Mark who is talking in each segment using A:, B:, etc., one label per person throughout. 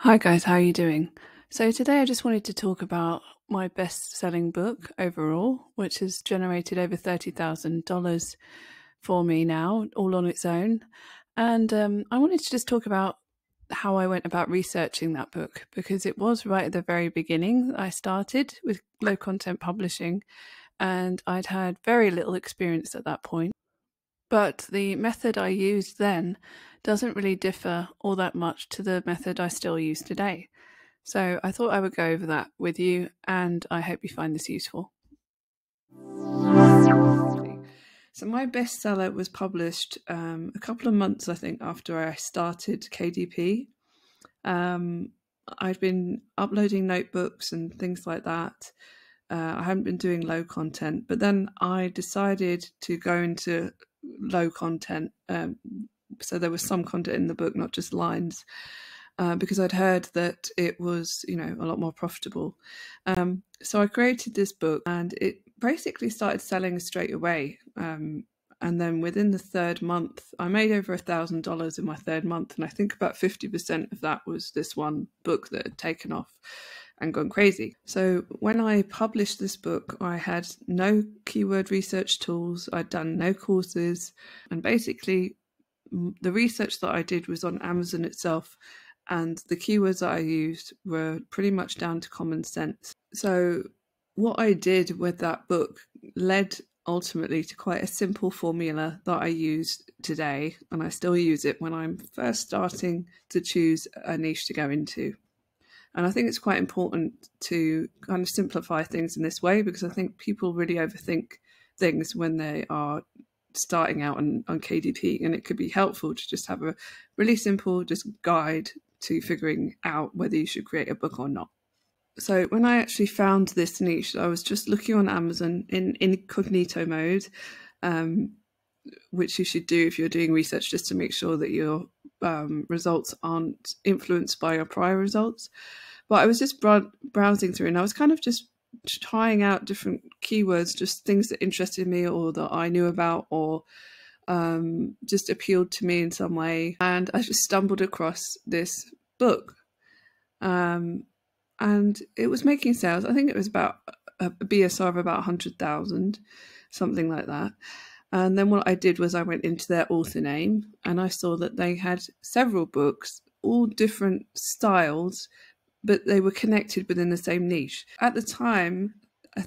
A: Hi guys, how are you doing? So today I just wanted to talk about my best-selling book overall, which has generated over $30,000 for me now, all on its own. And I wanted to just talk about how I went about researching that book because it was right at the very beginning. I started with low content publishing and I'd had very little experience at that point. But the method I used then doesn't really differ all that much to the method I still use today. So I thought I would go over that with you, and I hope you find this useful. So my bestseller was published a couple of months, I think, after I started KDP. I'd been uploading notebooks and things like that. I hadn't been doing low content, but then I decided to go into low content. So there was some content in the book, not just lines. Because I'd heard that it was, a lot more profitable. So I created this book and it basically started selling straight away. And then within the third month, I made over $1,000 in my third month. And I think about 50% of that was this one book that had taken off and gone crazy. So when I published this book, I had no keyword research tools. I'd done no courses. And basically, the research that I did was on Amazon itself. And the keywords that I used were pretty much down to common sense. So what I did with that book led ultimately to quite a simple formula that I use today, and I still use it when I'm first starting to choose a niche to go into. And I think it's quite important to kind of simplify things in this way because I think people really overthink things when they are starting out on KDP, and it could be helpful to just have a really simple just guide to figuring out whether you should create a book or not. So when I actually found this niche, I was just looking on Amazon in incognito mode, which you should do if you're doing research, just to make sure that your results aren't influenced by your prior results. But I was just browsing through and I was kind of just trying out different keywords, just things that interested me or that I knew about or just appealed to me in some way. And I just stumbled across this book. And it was making sales. I think it was about a BSR of about 100,000, something like that. And then what I did was I went into their author name and I saw that they had several books, all different styles, but they were connected within the same niche. At the time,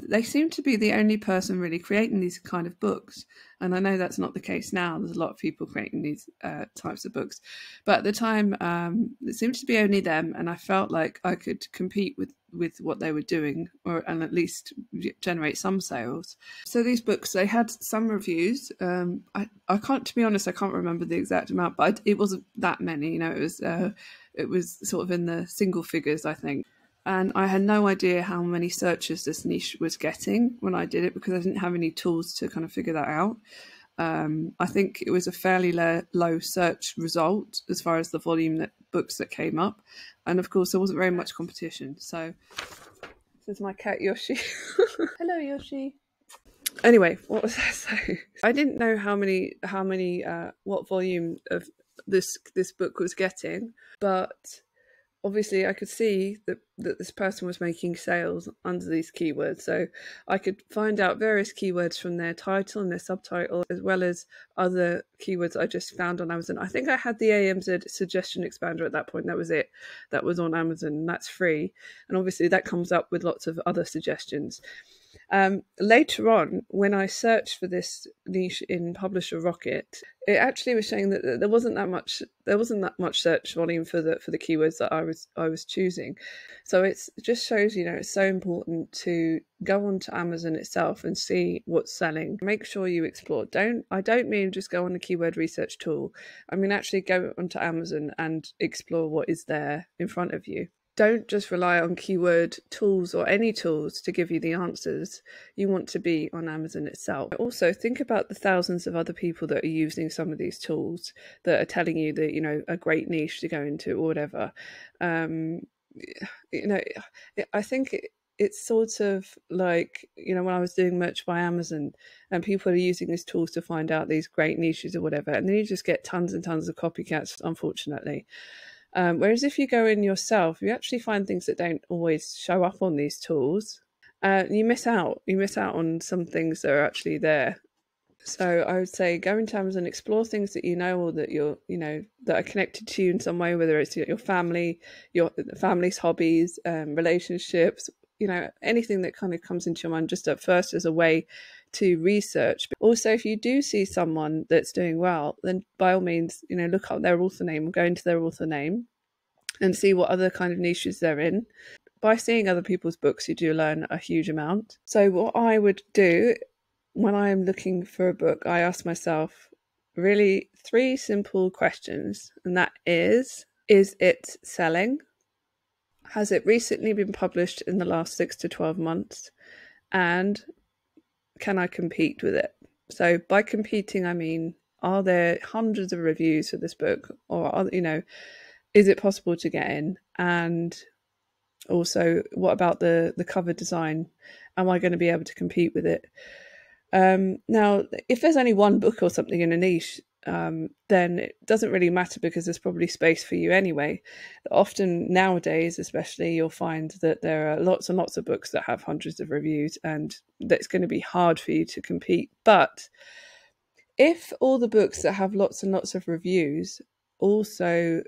A: they seemed to be the only person really creating these kind of books. And I know that's not the case now. There's a lot of people creating these types of books. But at the time, it seemed to be only them. And I felt like I could compete with what they were doing and at least generate some sales. So these books, they had some reviews. I can't, to be honest, I can't remember the exact amount, but it wasn't that many. It was sort of in the single figures, I think. And I had no idea how many searches this niche was getting when I did it because I didn't have any tools to kind of figure that out. I think it was a fairly low search result as far as the volume that books that came up. And of course, there wasn't very much competition. So this is my cat, Yoshi. Hello, Yoshi. Anyway, what was I saying? I didn't know what volume of this book was getting, but obviously I could see that this person was making sales under these keywords. So I could find out various keywords from their title and their subtitle, as well as other keywords I just found on Amazon. I think I had the AMZ suggestion expander at that point. That was it. That was on Amazon, and that's free. And obviously that comes up with lots of other suggestions. Later on, when I searched for this niche in Publisher Rocket, it actually was showing that there wasn't that much search volume for the keywords that I was choosing. So it just shows, it's so important to go onto Amazon itself and see what's selling. Make sure you explore. I don't mean just go on the keyword research tool. I mean actually go onto Amazon and explore what is there in front of you. Don't just rely on keyword tools or any tools to give you the answers. You want to be on Amazon itself. Also, think about the thousands of other people that are using some of these tools that are telling you that, a great niche to go into or whatever. I think it's sort of like, when I was doing merch by Amazon and people are using these tools to find out these great niches or whatever, and then you just get tons and tons of copycats, unfortunately. Whereas if you go in yourself, you actually find things that don't always show up on these tools. You miss out. You miss out on some things that are actually there. So I would say go into Amazon, explore things that you know, or that that are connected to you in some way, whether it's your family, your family's hobbies, relationships, anything that kind of comes into your mind just at first as a way to research. But also, if you do see someone that's doing well, then by all means, look up their author name, go into their author name and see what other kind of niches they're in. By seeing other people's books, you do learn a huge amount. So what I would do when I'm looking for a book, I ask myself really 3 simple questions, and that is it selling? Has it recently been published in the last 6 to 12 months? And can I compete with it? So by competing, I mean, are there hundreds of reviews for this book, or is it possible to get in? And also, what about the cover design? Am I going to be able to compete with it? Now, if there's only one book or something in a niche, then it doesn't really matter because there's probably space for you anyway. Often nowadays, especially, you'll find that there are lots and lots of books that have hundreds of reviews, and that's going to be hard for you to compete. But if all the books that have lots and lots of reviews also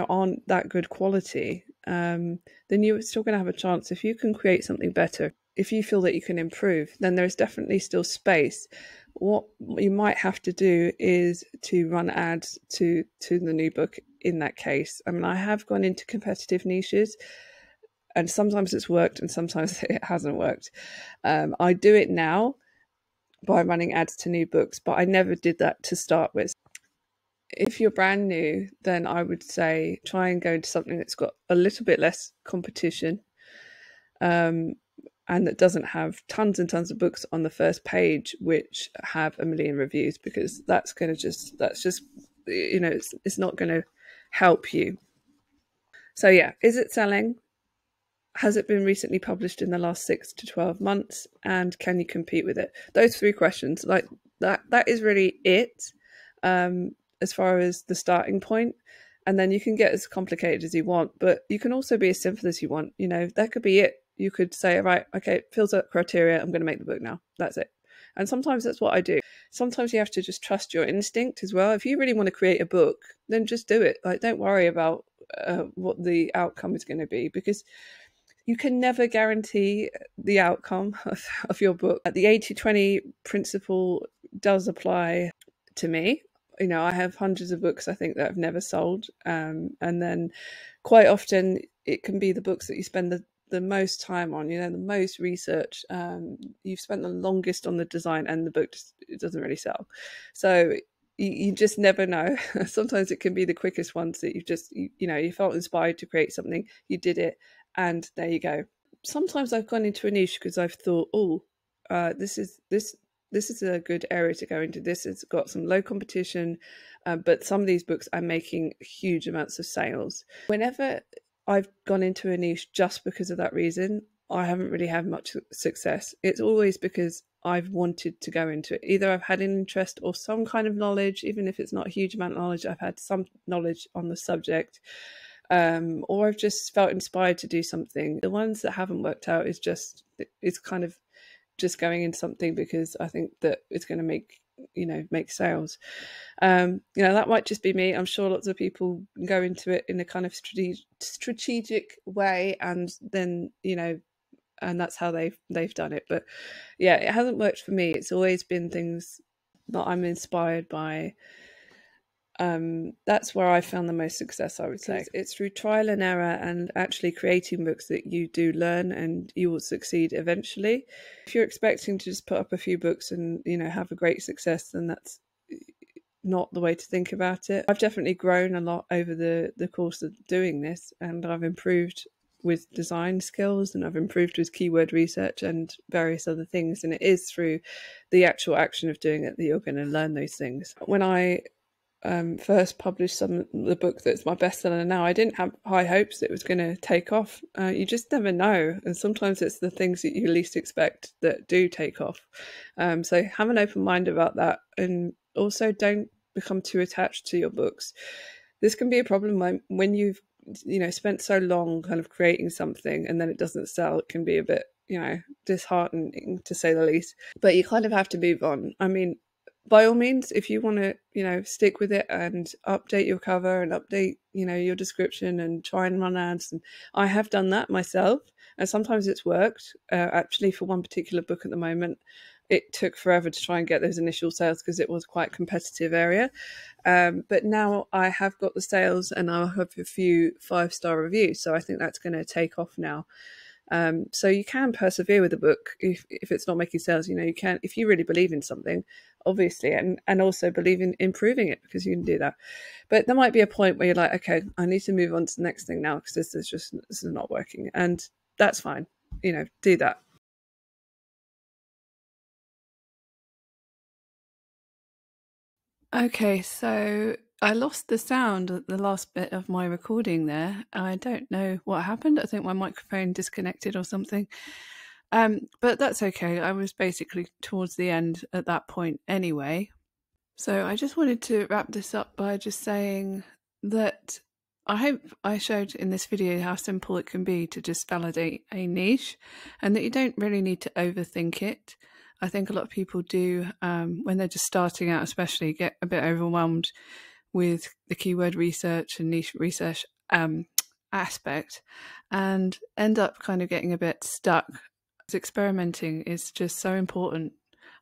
A: aren't that good quality, then you're still going to have a chance. If you can create something better, if you feel that you can improve, then there's definitely still space. What you might have to do is to run ads to the new book in that case. I mean, I have gone into competitive niches, and sometimes it's worked and sometimes it hasn't worked. I do it now by running ads to new books, but I never did that to start with. If you're brand new, then I would say try and go into something that's got a little bit less competition, and that doesn't have tons and tons of books on the first page which have 1 million reviews, because it's not going to help you. So yeah, is it selling? Has it been recently published in the last 6 to 12 months? And can you compete with it? Those 3 questions, like that is really it. As far as the starting point, and then you can get as complicated as you want, but you can also be as simple as you want. That could be it. You could say, right, okay, it fills that criteria, I'm going to make the book now, that's it. And sometimes that's what I do. Sometimes you have to just trust your instinct as well. If you really want to create a book, then just do it. Like, don't worry about what the outcome is going to be, because you can never guarantee the outcome of your book. The 80-20 principle does apply to me. I have hundreds of books, I think, that I've never sold. And then quite often it can be the books that you spend the most time on, the most research. You've spent the longest on the design, and the book it doesn't really sell. So you just never know. Sometimes it can be the quickest ones that you felt inspired to create something, you did it, and there you go. Sometimes I've gone into a niche because I've thought, this is a good area to go into. This has got some low competition, but some of these books are making huge amounts of sales. Whenever I've gone into a niche just because of that reason, I haven't really had much success. It's always because I've wanted to go into it. Either I've had an interest or some kind of knowledge, even if it's not a huge amount of knowledge, I've had some knowledge on the subject, or I've just felt inspired to do something. The ones that haven't worked out it's kind of just going into something because I think that it's going to make sales. That might just be me. I'm sure lots of people go into it in a kind of strategic way, and then and that's how they've done it. But yeah, it hasn't worked for me. It's always been things that I'm inspired by. That's where I found the most success, I would say. It's through trial and error and actually creating books that you do learn, and you will succeed eventually. If you're expecting to just put up a few books and have a great success, then that's not the way to think about it. I've definitely grown a lot over the course of doing this, and I've improved with design skills, and I've improved with keyword research and various other things, and it is through the actual action of doing it that you're going to learn those things. When I first published the book that's my bestseller now, I didn't have high hopes that it was going to take off. You just never know, and sometimes it's the things that you least expect that do take off. So have an open mind about that, and also don't become too attached to your books. this can be a problem when you've spent so long kind of creating something and then it doesn't sell. It can be a bit disheartening, to say the least. But you kind of have to move on. I mean, by all means, if you want to stick with it and update your cover and update your description and try and run ads, and I have done that myself, and sometimes it's worked. Actually, for one particular book at the moment, it took forever to try and get those initial sales because it was quite a competitive area. But now I have got the sales and I'll have a few 5-star reviews. So I think that's going to take off now. So you can persevere with a book if it's not making sales. You can, if you really believe in something, obviously, and also believe in improving it, because you can do that. But there might be a point where you're like, okay, I need to move on to the next thing now because this is not working, and that's fine. Do that. Okay, so I lost the sound at the last bit of my recording there. I don't know what happened. I think my microphone disconnected or something. But that's okay. I was basically towards the end at that point anyway. So I just wanted to wrap this up by just saying that I hope I showed in this video how simple it can be to just validate a niche, and that you don't really need to overthink it. I think a lot of people do, when they're just starting out especially, get a bit overwhelmed with the keyword research and niche research aspect and end up kind of getting a bit stuck. Experimenting is just so important.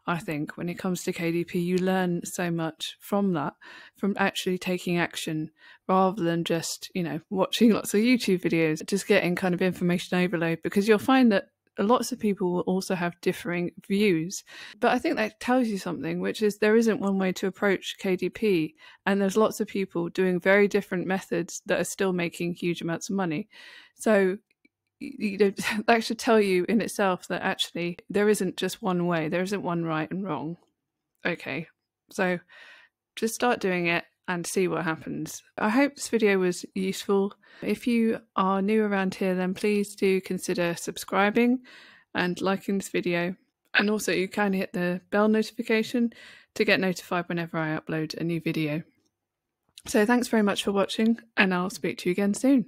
A: I think when it comes to KDP, you learn so much from that, from actually taking action rather than just, watching lots of YouTube videos, just getting kind of information overload, because you'll find that lots of people will also have differing views. But I think that tells you something, which is there isn't one way to approach KDP, and there's lots of people doing very different methods that are still making huge amounts of money. So that should tell you in itself that actually there isn't just one way, there isn't one right and wrong. Okay, so just start doing it and see what happens. I hope this video was useful. If you are new around here, then please do consider subscribing and liking this video, and also you can hit the bell notification to get notified whenever I upload a new video. So thanks very much for watching, and I'll speak to you again soon.